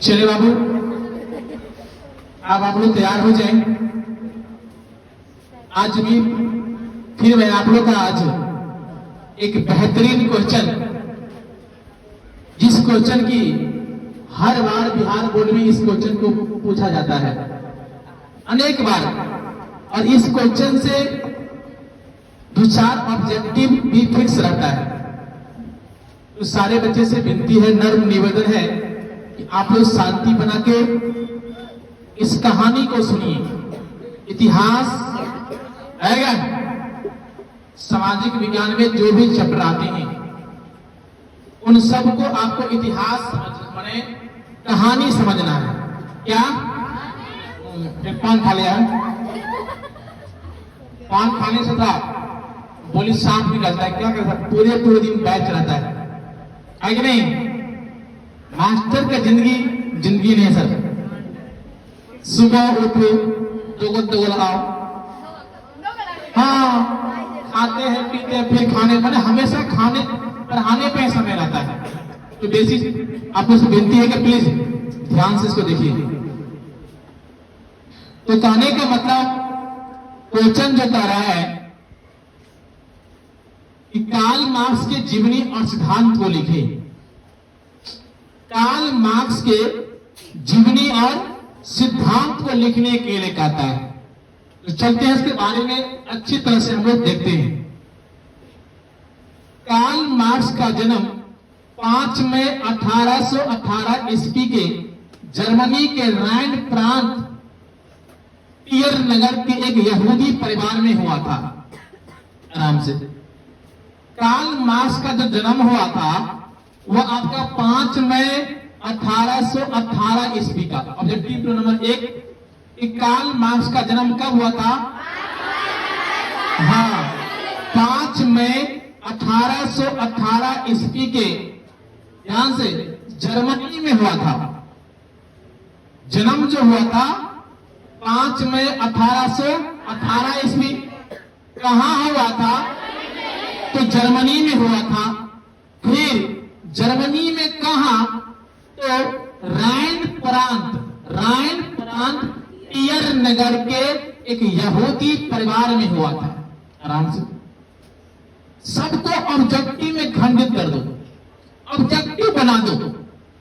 चले बाबू, अब आप लोग तैयार हो जाएं। आज भी फिर मैं आप लोग का आज एक बेहतरीन क्वेश्चन, जिस क्वेश्चन की हर बार बिहार बोर्ड में इस क्वेश्चन को पूछा जाता है अनेक बार, और इस क्वेश्चन से दो चार ऑब्जेक्टिव भी फिक्स रहता है। तो सारे बच्चे से विनती है, नर्म निवेदन है कि आप लोग शांति बना के इस कहानी को सुनिए। इतिहास आएगा, सामाजिक विज्ञान में जो भी चैप्टर आते हैं उन सबको आपको इतिहास माने कहानी समझना है। क्या पान खा लिया? पान खाने से था बोली सांप निकलता है, क्या करता है? पूरे दिन बैच रहता है कि नहीं? मास्टर का जिंदगी नहीं है सर। सुबह उठो, दो आओ, हाँ खाते हैं पीते हैं, फिर खाने, मैंने हमेशा खाने पढ़ाने पे समय रहता है। तो बेसिक आपको से विनती है कि प्लीज ध्यान से इसको देखिए। तो कहने का मतलब क्वेश्चन जो कह रहा है कि कार्ल मार्क्स के जीवनी और सिद्धांत को लिखे। कार्ल मार्क्स के जीवनी और सिद्धांत को लिखने के लिए कहता है। तो चलते हैं इसके बारे में अच्छी तरह से हम लोग देखते हैं। कार्ल मार्क्स का जन्म 5 मई 1818 ईस्वी के जर्मनी के राइन प्रांत टियर नगर के एक यहूदी परिवार में हुआ था। आराम से, कार्ल मार्क्स का जो जन्म हुआ था वह आपका 5 मई 1818 ईस्वी का। ऑब्जेक्टिव नंबर 1, कार्ल मार्क्स का जन्म कब हुआ था? हाँ, 5 मई 1818 ईस्वी के, ध्यान से, जर्मनी में हुआ था। जन्म जो हुआ था 5 मई 1818 ईस्वी, कहां हुआ था? तो जर्मनी में हुआ था। फिर जर्मनी में कहां? तो राइन प्रांत टियर नगर के एक यहूदी परिवार में हुआ था। आराम से, सबको ऑब्जेक्टिव में खंडित कर दो, ऑब्जेक्टिव बना दो,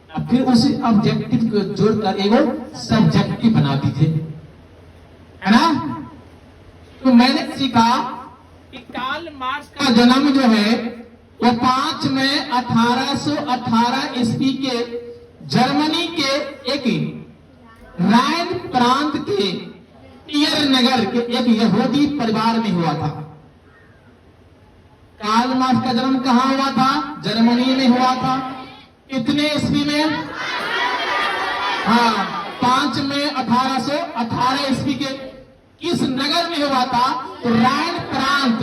और फिर उसी ऑब्जेक्टिव को जोड़कर एक सब्जेक्टिव बना दीजिए, है ना? तो मैंने सीखा कि कार्ल मार्क्स का जन्म जो है वो 5 मई 1818 ईस्वी के जर्मनी के एक राइन प्रांत के टियर नगर के एक यहूदी परिवार में हुआ था। कार्ल मार्क्स का जन्म कहां हुआ था? जर्मनी में हुआ था। कितने ईस्वी में? हाँ, 5 मई 1818 ईस्वी के किस नगर में हुआ था? तो राइन प्रांत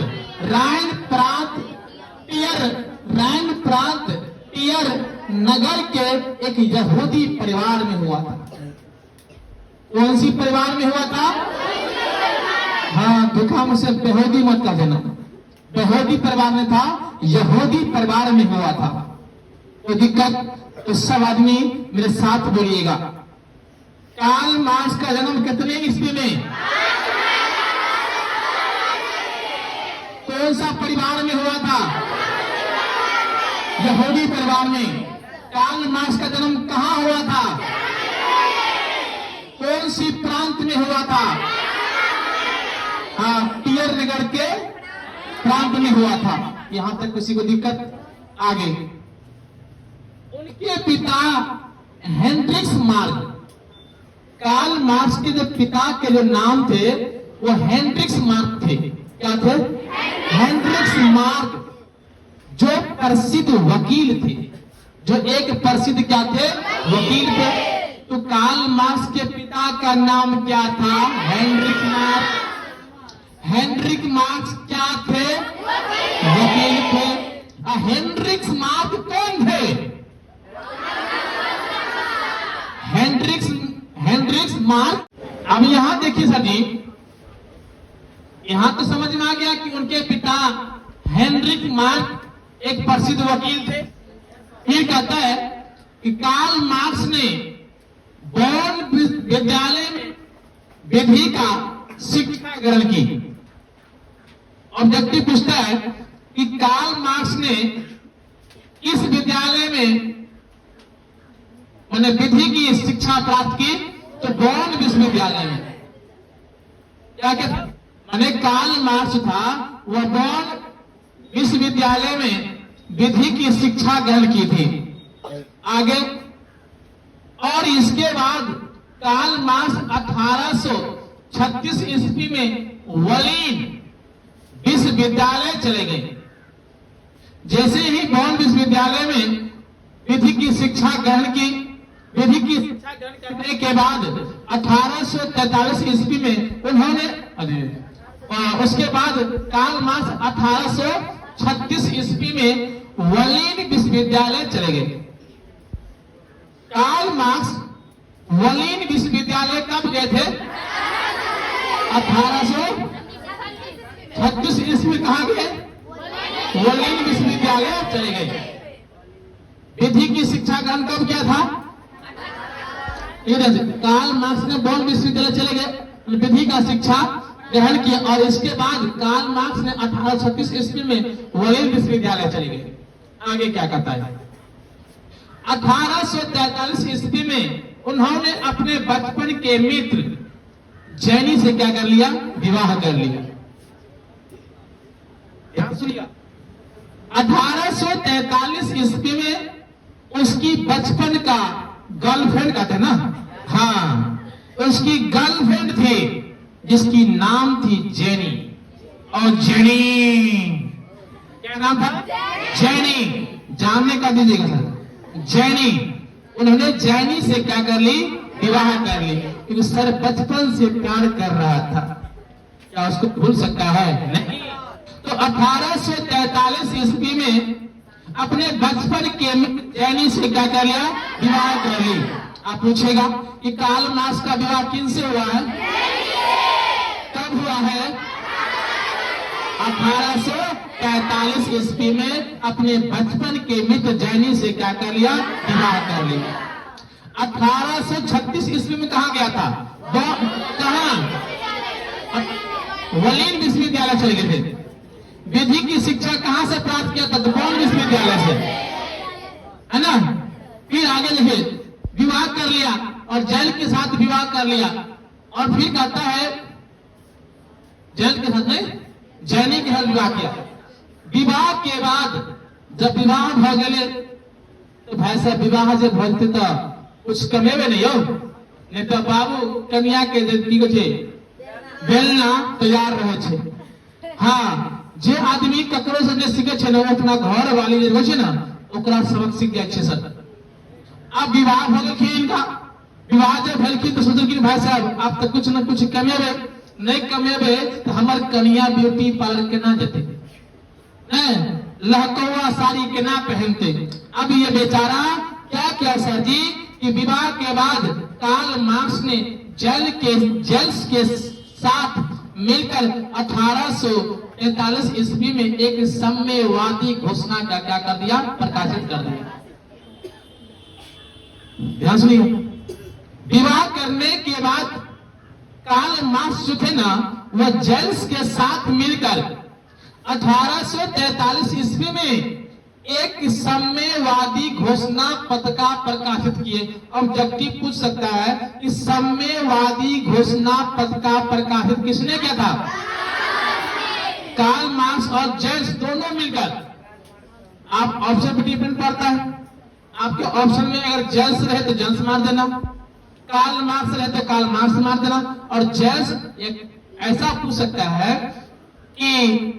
टियर नगर के एक यहूदी परिवार में हुआ था। कौन सी परिवार में हुआ था? हाँ, दुखा मुझसे बेहूदी मत का जन्म, यहूदी परिवार में था, यहूदी परिवार में हुआ था। तो दिक्कत, तो सब आदमी मेरे साथ बोलिएगा। कार्ल मार्क्स का जन्म कितने ईस्वी में? कौन सा परिवार में हुआ था? यहूदी परिवार में। कार्ल मार्क्स का जन्म कहां हुआ था? कौन सी प्रांत में हुआ था? हाँ, टियर नगर के प्रांत में हुआ था। यहां तक किसी को दिक्कत? आगे, उनके पिता हेनरिक मार्क्स, कार्ल मार्क्स के जो पिता के जो नाम थे वो हेनरिक मार्क्स थे। क्या थे? हेनरिक मार्क्स, जो प्रसिद्ध वकील थे, जो एक प्रसिद्ध क्या थे? वकील थे। तो कार्ल मार्क्स के पिता का नाम क्या था? Heinrich marks. हेनरिक मार्क्स क्या थे? वकील थे। हेनरिक मार्क्स कौन थे? Heinrich Marx. अब यहां देखिए सर जी, यहां तो समझ में आ गया कि उनके पिता हेनरिक मार्क्स एक प्रसिद्ध वकील थे। फिर कहता है कि कार्ल मार्क्स ने विद्यालय में विधि का शिक्षा ग्रहण की। ऑब्जेक्टिव पूछता है कि कार्ल मार्क्स ने किस विद्यालय में मैंने विधि की शिक्षा प्राप्त की, तो बॉन विश्वविद्यालय में। क्या क्या था? मैंने कार्ल मार्क्स था, वह बॉन विश्वविद्यालय में विधि की शिक्षा ग्रहण की थी। आगे, और इसके बाद कार्ल मार्क्स 1836 ईस्वी में वर्लिन विश्वविद्यालय चले गए। जैसे ही बॉन विश्वविद्यालय में विधि की शिक्षा ग्रहण की, विधि की शिक्षा ग्रहण करने के बाद 1843 ईस्वी में उन्होंने उसके बाद कार्ल मार्क्स 1836 ईस्वी में वर्लिन विश्वविद्यालय चले गए। कार्ल मार्क्स वर्लिन विश्वविद्यालय कब गए थे? 1836 ईस्वी में कहा गए? वर्लिन विश्वविद्यालय चले गए। विधि की शिक्षा ग्रहण कब किया था? कार्ल मार्क्स ने बॉन विश्वविद्यालय चले गए, विधि का शिक्षा ग्रहण किया, और इसके बाद कार्ल मार्क्स ने 1836 ईस्वी में वर्लिन विश्वविद्यालय चले गए। आगे क्या कहता है? 1843 ईस्वी में उन्होंने अपने बचपन के मित्र जैनी से क्या कर लिया? विवाह कर लिया। ध्यान सुनिएगा, 1843 ईस्वी में उसकी बचपन का गर्लफ्रेंड कहते हैं ना, हाँ, उसकी गर्लफ्रेंड थी जिसकी नाम थी जेनी। और जेनी, क्या नाम था? जेनी। जानने का दीजिएगा सर, जेनी। उन्होंने जेनी से क्या कर ली? विवाह कर ली, क्योंकि सर बचपन से प्यार कर रहा था। क्या उसको भूल सकता है? नहीं। तो 1843 ईस्वी में अपने बचपन के जैनी से क्या कर लिया? विवाह कर ली। आप पूछेगा कि कार्ल मार्क्स का विवाह किनसे हुआ है? कब हुआ है? 1843 ईस्वी में अपने बचपन के मित्र जैनी से क्या कर लिया? विवाह कर लिया। 1836 ईस्वी में कहा गया था? कहा? वर्लिन विश्वविद्यालय चले गए थे। विधि की शिक्षा कहां से प्राप्त किया था? बॉन विश्वविद्यालय से, है ना। फिर आगे देखिए, विवाह कर लिया और जैन के साथ विवाह कर लिया, और फिर कहता है जैन के साथ नहीं, जैनी के साथ विवाह किया। विवाह के बाद जब विवाह भ गए तो भाई साहब विवाह जब भजते तो कुछ कमेबे नहीं हो, नहीं तो बाबू कन्या के बेलना तैयार रहे छे। हाँ, जे आदमी ककरो से नहीं सीखे छे ना, अपना घर वाली जे होय ना ओकरा सबक सीख जाय छे सर। अब विवाह हो गए इनका, विवाह जब भेलखिन तो सोचलखिन भाई साहब आप तो कुछ न कुछ कमेबे, नहीं कमेबे तो हमार कन्या ब्यूटी पार्लर के ना जेते, लहकौआ साड़ी के ना पहनते। अब ये बेचारा क्या किया सर जी कि विवाह के बाद कार्ल मार्क्स ने जेल्स के साथ मिलकर 1843 ईस्वी में एक साम्यवादी घोषणा का क्या कर दिया? प्रकाशित कर दिया। ध्यान सुनिए, विवाह करने के बाद कार्ल मार्क्स जो थे ना, वह जेल्स के साथ मिलकर 1843 ईस्वी में एक साम्यवादी घोषणा पत्रिका प्रकाशित किए। ऑब्जेक्टिव पूछ सकता है कि साम्यवादी घोषणा पत्रिका प्रकाशित किसने किया था? कार्ल मार्क्स और जेल्स दोनों मिलकर। आप ऑप्शन पे डिपेंड करता है, आपके ऑप्शन में अगर जेल्स रहे तो जेल्स मार देना, कार्ल मार्क्स रहे तो कार्ल मार्क्स मार देना, और जेल्स एक ऐसा पूछ सकता है कि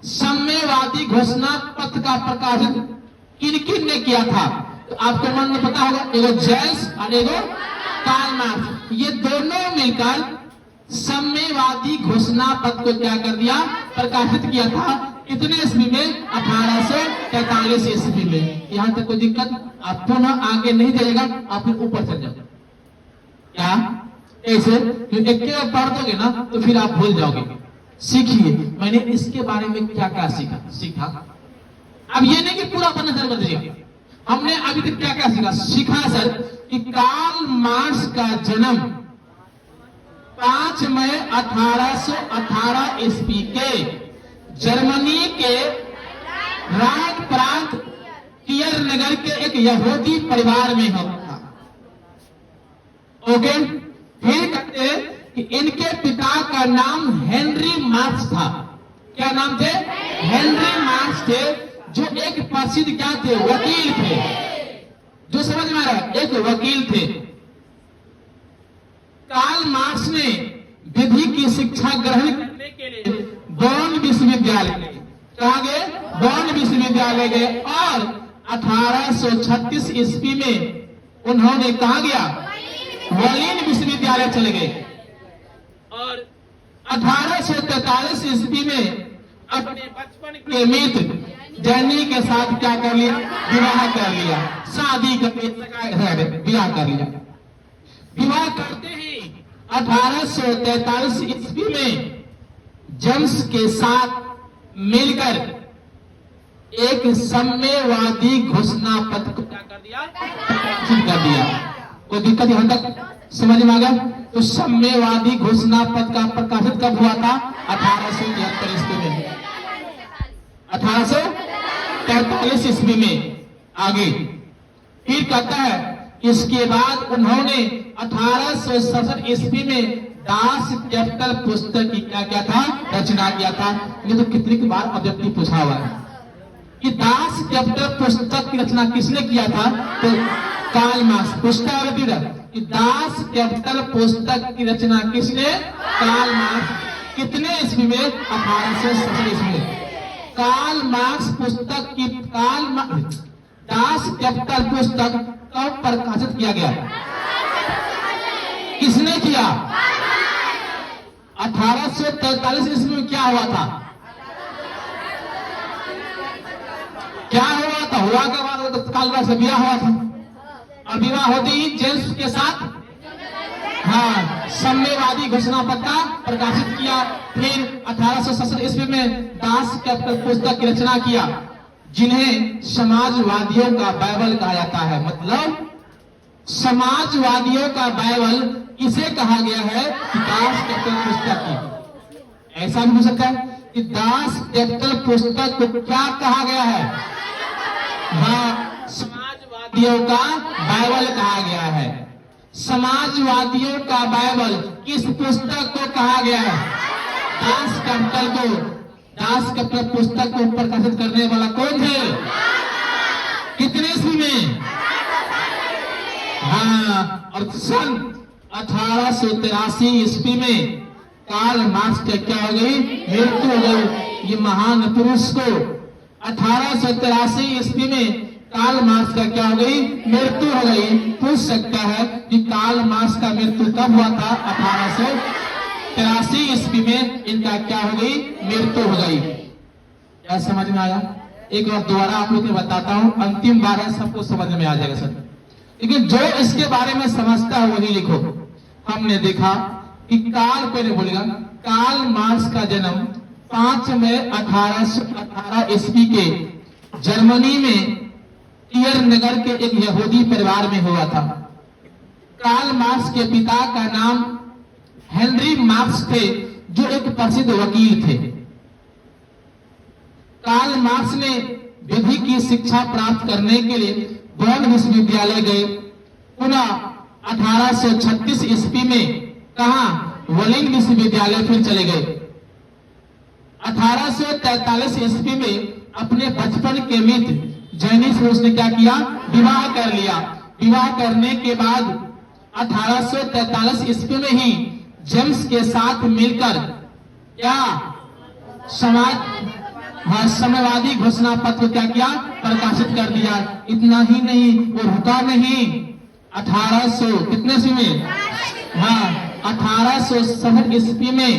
साम्यवादी घोषणा पत्र का प्रकाशन किन किन ने किया था? तो आपको मन में पता होगा, एगो जेल्स और एगो कार्ल मार्क्स, ये दोनों मिलकर साम्यवादी घोषणा पत्र को क्या कर दिया? प्रकाशित किया था। कितने ईस्वी में? 1843 ईस्वी में। यहाँ तक कोई दिक्कत? आप पुनः आगे नहीं जाएगा, आप फिर ऊपर चल जाओ। क्या ऐसे एक के पढ़ दोगे ना तो फिर आप भूल जाओगे। सीखिए मैंने इसके बारे में क्या क्या सीखा। अब ये नहीं कि पूरा अपना नजर बदलिए, हमने अभी तक क्या क्या सीखा सर कि कार्ल मार्क्स का जन्म 5 मई 1818 ईस्वी के जर्मनी के राइट प्रांत टियर नगर के एक यहूदी परिवार में हुआ था। ओके, फिर कहते हैं कि इनके पिता का नाम हेनरी मार्क्स था। क्या नाम थे? हेनरी मार्क्स थे, जो एक प्रसिद्ध क्या थे? वकील थे। जो समझ में आ रहा है, एक वकील थे। कार्ल मार्क्स ने विधि की शिक्षा ग्रहण करने के लिए बॉन विश्वविद्यालय कहा गए, बॉन विश्वविद्यालय गए और 1836 ईस्वी में उन्होंने कहा गया वर्लिन विश्वविद्यालय चले गए और 1843 ईस्वी में अपने बचपन के मित्र जैनी के साथ क्या कर लिया? विवाह कर लिया, शादी कर विवाह कर लिया। विवाह करते ही 1843 ईस्वी में जेम्स के साथ मिलकर एक साम्यवादी घोषणा पत्र को क्या कर दिया? कर दिया। कोई दिक्कत यहां तक समझ में आ गया? तो साम्यवादी घोषणा पत्र का प्रकाशित कब हुआ था? 1873 ईस्वी में, 1843 ईस्वी में। आगे फिर कहता है इसके बाद उन्होंने 1867 ईस्वी में दास कैपिटल पुस्तक की क्या था? रचना किया था। ये तो कितनी बार ऑब्जेक्टिव पूछा हुआ है कि दास कैपिटल पुस्तक की रचना किसने किया था? तो कार्ल मार्क्स। पूछता है कि दास कैपिटल पुस्तक की रचना किसने? Karl Marx. कितने ईस्वी में? 1867 ईस्वी में। कार्ल मार्क्स पुस्तक की दास कैपिटल पुस्तक कब प्रकाशित किया गया? किसने किया? 1843 ईस्वी में। क्या हुआ था? क्या हुआ था? हुआ के बाद तत्काल से विवाह हुआ था और विवाह होते ही जेम्स के साथ साम्यवादी घोषणा पत्र प्रकाशित किया। फिर 1867 ईस्वी में दास कैपिटल पुस्तक की रचना किया, जिन्हें समाजवादियों का बाइबल कहा जाता है। मतलब समाजवादियों का बाइबल इसे कहा गया है कि दास कैपिटल पुस्तक की। ऐसा भी हो सकता है कि दास कैपिटल पुस्तक को क्या कहा गया है? समाजवादियों का बाइबल कहा गया है। समाजवादियों का बाइबल किस पुस्तक को कहा गया है? दास कैपिटल को। दास कैपिटल पुस्तक को प्रकाशित करने वाला कौन थे? कितने ईस्वी में? और सन 1883 ईस्वी में कार्ल मार्क्स की क्या हो गई? मृत्यु हो गई। ये महान पुरुष को 1883 ईस्वी में कार्ल मार्क्स का क्या हो गई? मृत्यु हो गई। पूछ सकता है कि कार्ल मार्क्स का मृत्यु कब हुआ था? 1883 ईस्वी में इनका क्या हो गई? मृत्यु हो गई। क्या समझ में आया? एक बार दोबारा आप लोग को बताता हूं, अंतिम बार है, सबको समझ में आ जाएगा सर। लेकिन जो इसके बारे में समझता है वही लिखो। हमने देखा कि कार्ल, पहले बोलेगा कार्ल मार्क्स का जन्म 5 मई 1818 ईस्वी के जर्मनी में टियर नगर के एक यहूदी परिवार में हुआ था। कार्ल मार्क्स के पिता का नाम हेनरी मार्क्स थे, जो एक प्रसिद्ध वकील थे। कार्ल मार्क्स ने विधि की शिक्षा प्राप्त करने के लिए बॉन विश्वविद्यालय गए। पुनः 1836 ईस्वी में कहा? वर्लिन विश्वविद्यालय फिर चले गए। 1843 ईस्वी में अपने बचपन के मित्र जैनी से उसने क्या किया? विवाह कर लिया। विवाह करने के बाद 1843 ईस्वी में ही जेम्स के साथ मिलकर क्या साम्यवादी घोषणा पत्र क्या किया? प्रकाशित कर दिया। इतना ही नहीं, वो रुका नहीं। 1800 कितने ईस्वी में? 1867 ईस्वी में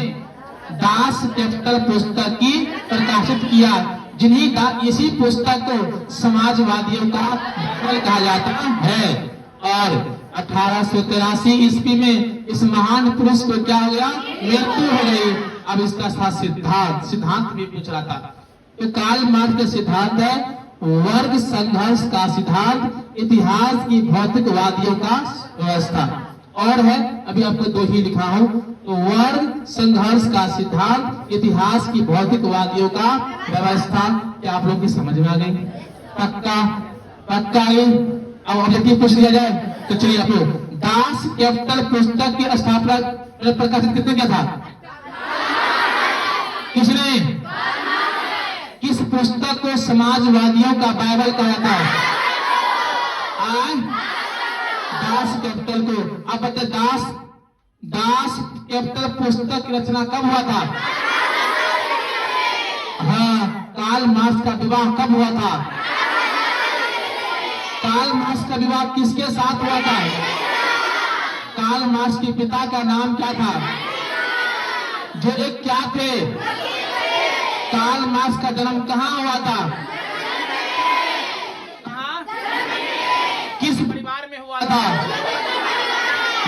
दास कैपिटल पुस्तक की प्रकाशित किया, जिन्हीं इसी पुस्तक को समाजवादियों का बाइबल कहा जाता है। और 1883 ईस्वी में इस महान पुरुष को क्या हो गया? मृत्यु हो गई। अब इसका साथ सिद्धांत भी पूछ रहा था। तो कार्ल मार्क्स का सिद्धांत है वर्ग संघर्ष का सिद्धांत। इतिहास की भौतिकवादियों का व्यवस्था। और है, अभी आपको दो ही लिखा हूं, तो वर्ग संघर्ष का सिद्धांत, इतिहास की भौतिकवादियों का व्यवस्था। क्या आप लोग की समझ में आ गई? पक्का? पक्का है? अब ऑब्जेक्टिव पूछ लिया जाए तो चलिए आप लोग, दास कैपिटल पुस्तक की स्थापना प्रकाशित किसने किया था? किसने? किस पुस्तक को समाजवादियों का बाइबल कहा जाता है? दास कैपिटल को। अब बता, दास कैपिटल पुस्तक की रचना कब हुआ था? हाँ, कार्ल मार्क्स का विवाह कब हुआ था? कार्ल मार्क्स का विवाह किसके साथ हुआ था? कार्ल मार्क्स के पिता का नाम क्या था? जो एक क्या थे? कार्ल मार्क्स का जन्म कहाँ हुआ था? कहाँ? किस परिवार में हुआ था?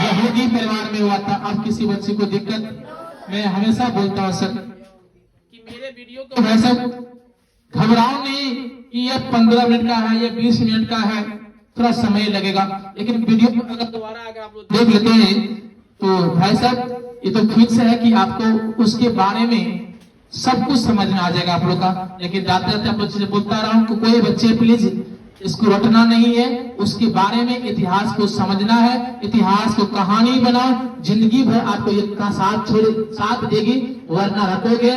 यहूदी परिवार में हुआ था। अब किसी बच्चे को दिक्कत, मैं हमेशा बोलता हूँ सर कि मेरे वीडियो को वैसे घबराओ नहीं कि ये 15 मिनट का है, ये 20 मिनट का है, थोड़ा समय लगेगा, लेकिन वीडियो को अगर दोबारा अगर आप लोग देख लेते हैं तो भाई साहब ये तो ठीक से है कि आपको उसके बारे में सब कुछ समझ में आ जाएगा आप लोग का। लेकिन जाते जाते आप लोग से बोलता रहा हूँ कि कोई बच्चे प्लीज इसको रटना नहीं है, उसके बारे में इतिहास को समझना है, इतिहास को कहानी बनाओ, जिंदगी भर आपको इतना साथ देगी, वरना रटोगे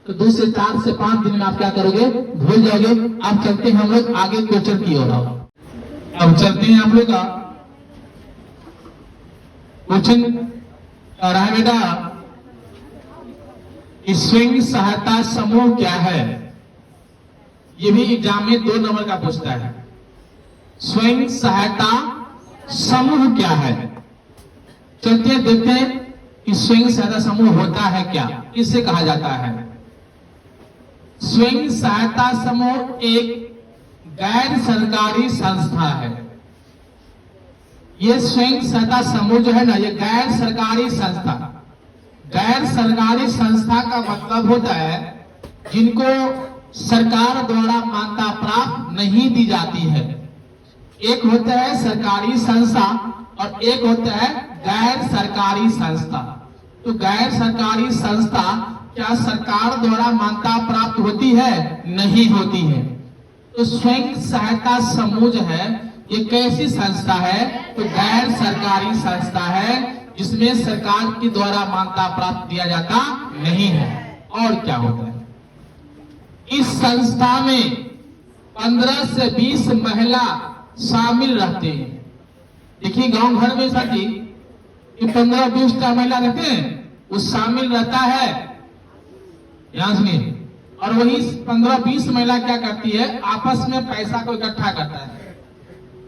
तो 2 से 4 से 5 दिन में आप क्या करोगे? भूल जाओगे। अब चलते हैं हम लोग आगे क्वेश्चन की ओर। अब चलते हैं आप लोग का क्वेश्चन आ रहा है बेटा, स्वयं सहायता समूह क्या है? ये भी एग्जाम में 2 नंबर का पूछता है। स्वयं सहायता समूह क्या है? चलते हैं देखते हैं कि स्वयं सहायता समूह होता है क्या, किससे कहा जाता है? स्वयं सहायता समूह एक गैर सरकारी संस्था है। ये स्वयं सहायता समूह जो है ना, ये गैर सरकारी संस्था। गैर सरकारी संस्था का मतलब होता है जिनको सरकार द्वारा मान्यता प्राप्त नहीं दी जाती है। एक होता है सरकारी संस्था और एक होता है गैर सरकारी संस्था। तो गैर सरकारी संस्था क्या सरकार द्वारा मान्यता प्राप्त होती है? नहीं होती है। तो स्वयं सहायता समूह जो है ये कैसी संस्था है? तो गैर सरकारी संस्था है जिसमें सरकार के द्वारा मान्यता प्राप्त दिया जाता नहीं है। और क्या होता है? इस संस्था में 15 से 20 महिला शामिल रहते हैं। देखिए गांव घर में साथी 15-20 महिला रहते हैं, वो शामिल रहता है। ध्यान सुनिए। और वही 15-20 महिला क्या करती है? आपस में पैसा को इकट्ठा करता है।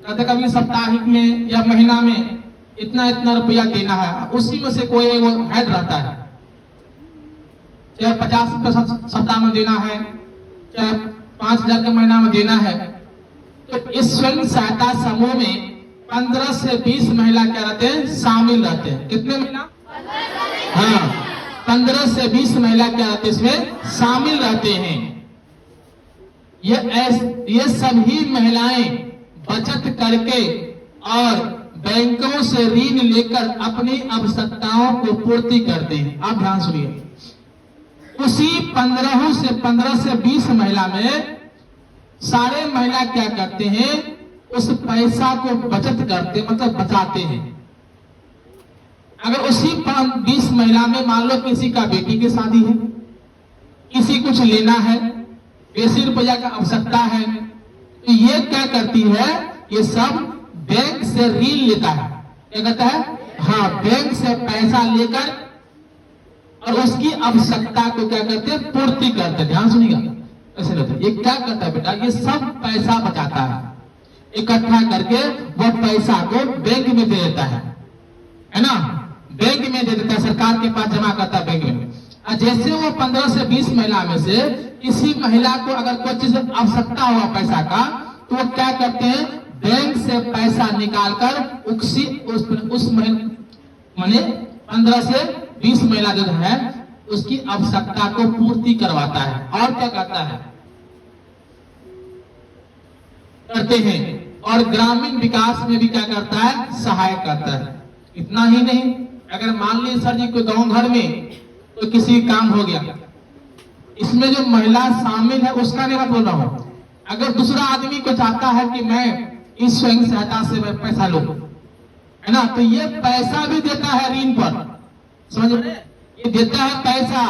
कहते कभी साप्ताहिक में या महीना में इतना इतना रुपया देना है, उसी में से कोई वो हेड रहता है। चाहे 50 रुपये सप्ताह में देना है, चाहे 5,000 के महीना में देना है। तो इस स्वयं सहायता समूह में 15 से 20 महिला क्या रहते हैं? शामिल रहते हैं। कितने महिला? हाँ, 15 से 20 महिला क्या रहते हैं? इसमें शामिल रहते हैं। ये सभी महिलाएं बचत करके और बैंकों से ऋण लेकर अपनी आवश्यकताओं को पूर्ति करते हैं। आप ध्यान सुनिए। उसी 15 से 20 महिला में सारे महिला क्या करते हैं? उस पैसा को बचत करते, मतलब बचाते हैं। अगर उसी 20 महिला में मान लो किसी का बेटी की शादी है, किसी कुछ लेना है, बेसी रुपया का आवश्यकता है, तो ये क्या करती है? ये सब बैंक से ऋण लेता है। क्या कहता है? हाँ, बैंक से पैसा लेकर और उसकी आवश्यकता को क्या करते हैं? पूर्ति करते हैं। ध्यान सुनिएगा, ऐसे लेते। ये क्या करता है बेटा? ये सब पैसा बचाता है, इकट्ठा करके वो पैसा को बैंक में दे देता है ना? बैंक में दे देता है, सरकार के पास जमा करता है बैंक में। जैसे वो 15 से 20 महिला में से किसी महिला को अगर कोई चीज आवश्यकता हुआ पैसा का, तो वो क्या करते हैं? बैंक से पैसा निकालकर उस माने 15 से 20 महिला जो है उसकी आवश्यकता को पूर्ति करवाता है। और क्या करता है? करते हैं और ग्रामीण विकास में भी क्या करता है, सहायक करता है। इतना ही नहीं, अगर मान लीजिए सर जी कोई गांव घर में तो किसी काम हो गया, इसमें जो महिला शामिल है उसका नहीं बात बोल रहा हूं, अगर दूसरा आदमी को चाहता है कि मैं इस स्वयं सहायता से मैं पैसा लूं, है ना, तो ये पैसा भी देता है ऋण पर, समझ रहे, ये देता है पैसा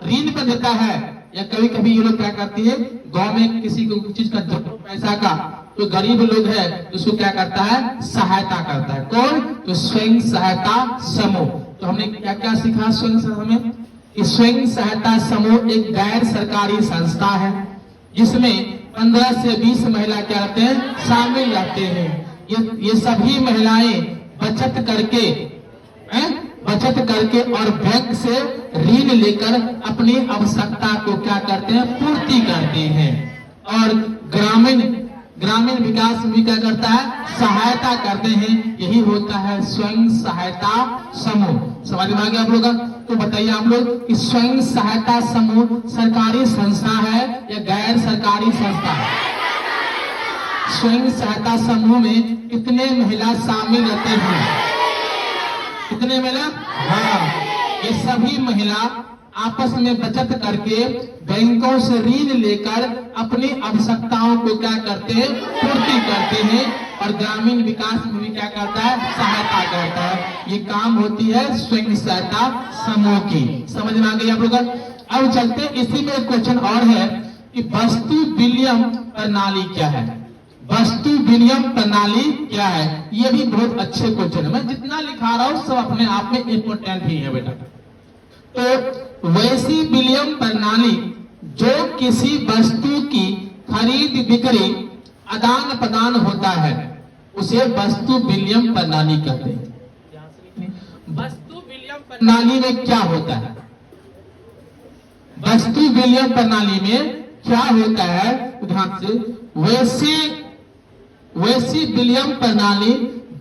ऋण पर देता है। या कभी कभी ये लोग क्या करती है, गांव में किसी को कुछ चीज का पैसा का, तो गरीब लोग है उसको क्या करता है, सहायता करता है। कौन, तो स्वयं सहायता समूह। तो हमने क्या क्या सीखा स्वयं सहायता में, स्वयं सहायता समूह एक गैर सरकारी संस्था है जिसमें 15 से 20 महिला क्या रहते हैं, शामिल रहते हैं। ये सभी महिलाएं बचत करके और बैंक से ऋण लेकर अपनी आवश्यकता को क्या करते हैं, पूर्ति करते हैं। और ग्रामीण विकास में क्या करता है, सहायता करते हैं। यही होता है स्वयं सहायता समूह। समझ में आ गया आप लोग? तो बताइए आप लोग कि स्वयं सहायता समूह सरकारी संस्था है या गैर सरकारी संस्था है? स्वयं सहायता समूह में कितने महिला शामिल रहते हैं? कितने महिला? हाँ, ये सभी महिला आपस में बचत करके बैंकों से ऋण लेकर अपनी आवश्यकताओं को क्या करते हैं, पूर्ति करते हैं। और ग्रामीण विकास में भी क्या करता है, सहायता करता है। ये काम होती है स्वयं सहायता समूह की। समझ में आ गई आप लोग? अब चलते, इसी में एक क्वेश्चन और है कि वस्तु विनिमय प्रणाली क्या है? वस्तु विनिमय प्रणाली क्या है? ये भी बहुत अच्छे क्वेश्चन है। मैं जितना लिखा रहा हूँ सब अपने आप में इम्पोर्टेंट ही है बेटा। तो वैसी विनिमय प्रणाली जो किसी वस्तु की खरीद बिक्री आदान प्रदान होता है उसे वस्तु विनिमय प्रणाली कहते हैं। वस्तु विनिमय प्रणाली में क्या होता है? वस्तु विनिमय प्रणाली में क्या होता है, ध्यान से, वैसी विनिमय प्रणाली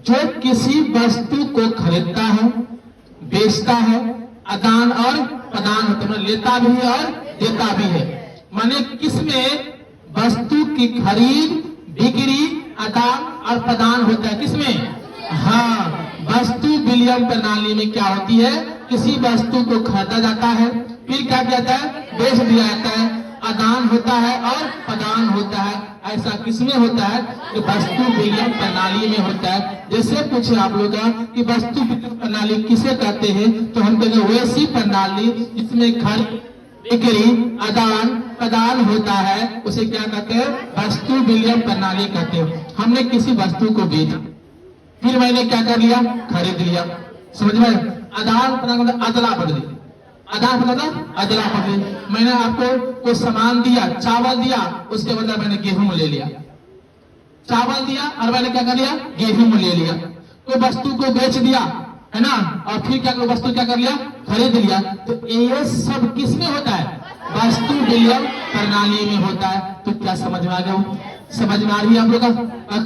जो किसी वस्तु को खरीदता है, बेचता है, आदान और प्रदान होता है, लेता भी है और देता भी है। माने किसमें वस्तु की खरीद बिक्री आदान और प्रदान होता है, किसमें? हाँ, वस्तु विनिमय प्रणाली में क्या होती है, किसी वस्तु को खरीदा जाता है, फिर क्या किया जाता है, बेच दिया जाता है, आदान होता है और प्रदान होता है। ऐसा किसमें होता है, कि वस्तु विनिमय प्रणाली में होता है। जैसे पूछे आप लोग कि वस्तु विनिमय प्रणाली किसे कहते हैं, तो हम कहेंगे वैसी प्रणाली जिसमें खरीद बिक्री आदान प्रदान होता है उसे क्या कहते हैं, वस्तु विनिमय प्रणाली कहते हैं। हमने किसी वस्तु को बेचा, फिर मैंने क्या कर लिया, खरीद लिया। समझ में? आदान प्रदान अदला बदली, आदान प्रदान अदला बदली। मैंने आपको कोई सामान दिया, चावल दिया, उसके बदले मैंने गेहूं ले लिया। चावल दिया और मैंने क्या कर लिया, गेहूं ले लिया। कोई वस्तु को बेच दिया, है ना, और फिर क्या वस्तु क्या कर लिया, खरीद लिया। तो ये सब किसमें होता है, वस्तु विनिमय प्रणाली में होता है। तो क्या समझ में आ गया? समझ में आ रही है आप लोग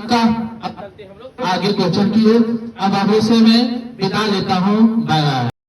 का? अब आगे क्वेश्चन की ओर। अब आगे से मैं विदा लेता हूँ, बाय बाय।